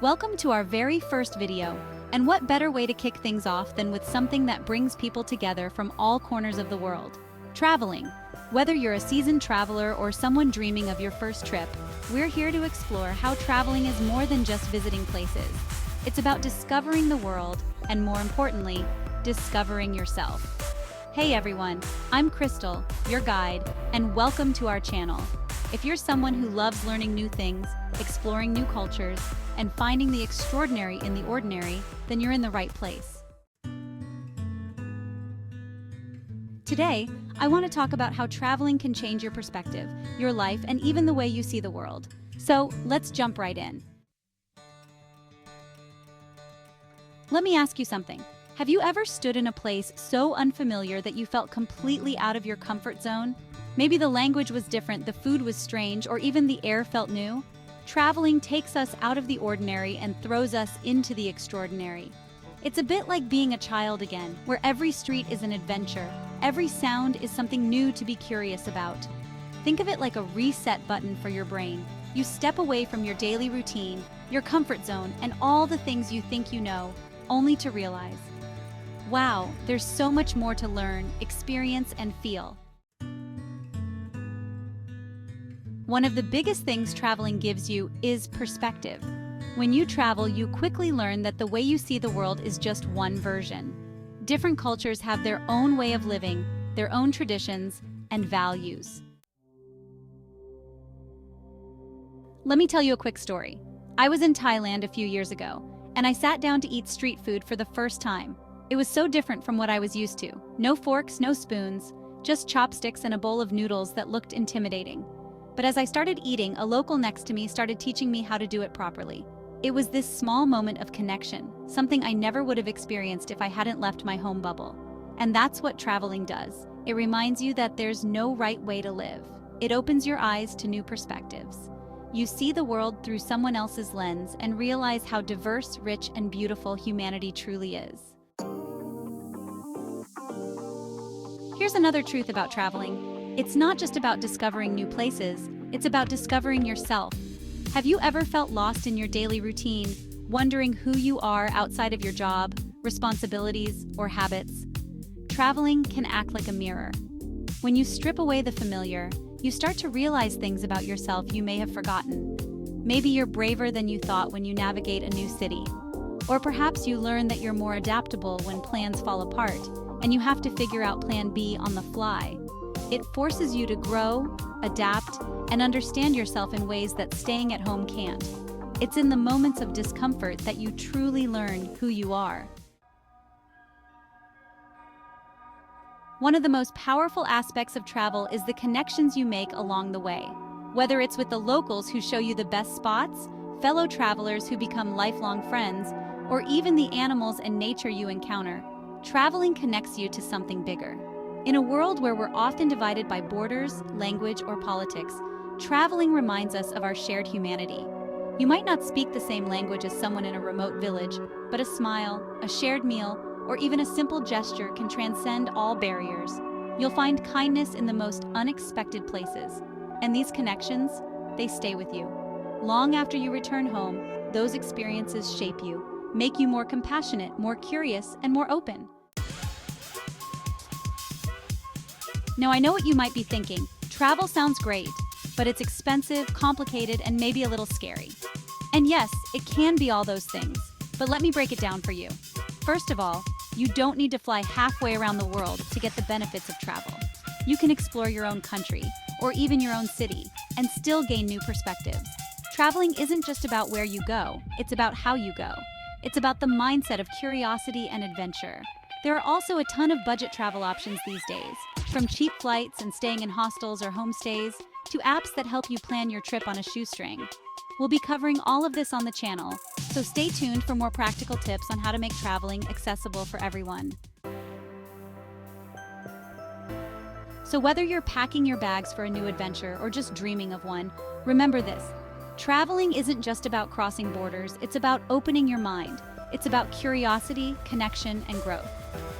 Welcome to our very first video, and what better way to kick things off than with something that brings people together from all corners of the world: traveling. Whether you're a seasoned traveler or someone dreaming of your first trip, we're here to explore how traveling is more than just visiting places. It's about discovering the world, and more importantly, discovering yourself. Hey everyone, I'm Krystal, your guide, and welcome to our channel. If you're someone who loves learning new things, exploring new cultures, and finding the extraordinary in the ordinary, then you're in the right place. Today, I want to talk about how traveling can change your perspective, your life, and even the way you see the world. So, let's jump right in. Let me ask you something. Have you ever stood in a place so unfamiliar that you felt completely out of your comfort zone? Maybe the language was different, the food was strange, or even the air felt new? Traveling takes us out of the ordinary and throws us into the extraordinary. It's a bit like being a child again, where every street is an adventure. Every sound is something new to be curious about. Think of it like a reset button for your brain. You step away from your daily routine, your comfort zone, and all the things you think you know, only to realize, wow, there's so much more to learn, experience, and feel. One of the biggest things traveling gives you is perspective. When you travel, you quickly learn that the way you see the world is just one version. Different cultures have their own way of living, their own traditions, and values. Let me tell you a quick story. I was in Thailand a few years ago, and I sat down to eat street food for the first time. It was so different from what I was used to. No forks, no spoons, just chopsticks and a bowl of noodles that looked intimidating. But as I started eating, a local next to me started teaching me how to do it properly. It was this small moment of connection, something I never would have experienced if I hadn't left my home bubble. And that's what traveling does. It reminds you that there's no right way to live. It opens your eyes to new perspectives. You see the world through someone else's lens and realize how diverse, rich, and beautiful humanity truly is. Here's another truth about traveling. It's not just about discovering new places, it's about discovering yourself. Have you ever felt lost in your daily routine, wondering who you are outside of your job, responsibilities, or habits? Traveling can act like a mirror. When you strip away the familiar, you start to realize things about yourself you may have forgotten. Maybe you're braver than you thought when you navigate a new city. Or perhaps you learn that you're more adaptable when plans fall apart, and you have to figure out plan B on the fly. It forces you to grow, adapt, and understand yourself in ways that staying at home can't. It's in the moments of discomfort that you truly learn who you are. One of the most powerful aspects of travel is the connections you make along the way. Whether it's with the locals who show you the best spots, fellow travelers who become lifelong friends, or even the animals and nature you encounter, traveling connects you to something bigger. In a world where we're often divided by borders, language, or politics, traveling reminds us of our shared humanity. You might not speak the same language as someone in a remote village, but a smile, a shared meal, or even a simple gesture can transcend all barriers. You'll find kindness in the most unexpected places, and these connections, they stay with you. Long after you return home, those experiences shape you, make you more compassionate, more curious, and more open. Now, I know what you might be thinking. Travel sounds great, but it's expensive, complicated, and maybe a little scary. And yes, it can be all those things, but let me break it down for you. First of all, you don't need to fly halfway around the world to get the benefits of travel. You can explore your own country, or even your own city, and still gain new perspectives. Traveling isn't just about where you go, it's about how you go. It's about the mindset of curiosity and adventure. There are also a ton of budget travel options these days, from cheap flights and staying in hostels or homestays, to apps that help you plan your trip on a shoestring. We'll be covering all of this on the channel, so stay tuned for more practical tips on how to make traveling accessible for everyone. So whether you're packing your bags for a new adventure or just dreaming of one, remember this: traveling isn't just about crossing borders, it's about opening your mind. It's about curiosity, connection, and growth.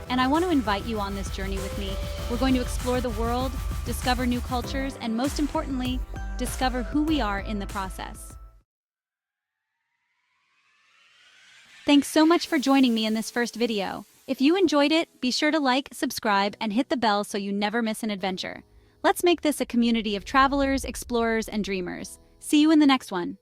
And I want to invite you on this journey with me. We're going to explore the world, discover new cultures, and most importantly, discover who we are in the process. Thanks so much for joining me in this first video. If you enjoyed it, be sure to like, subscribe, and hit the bell so you never miss an adventure. Let's make this a community of travelers, explorers, and dreamers. See you in the next one.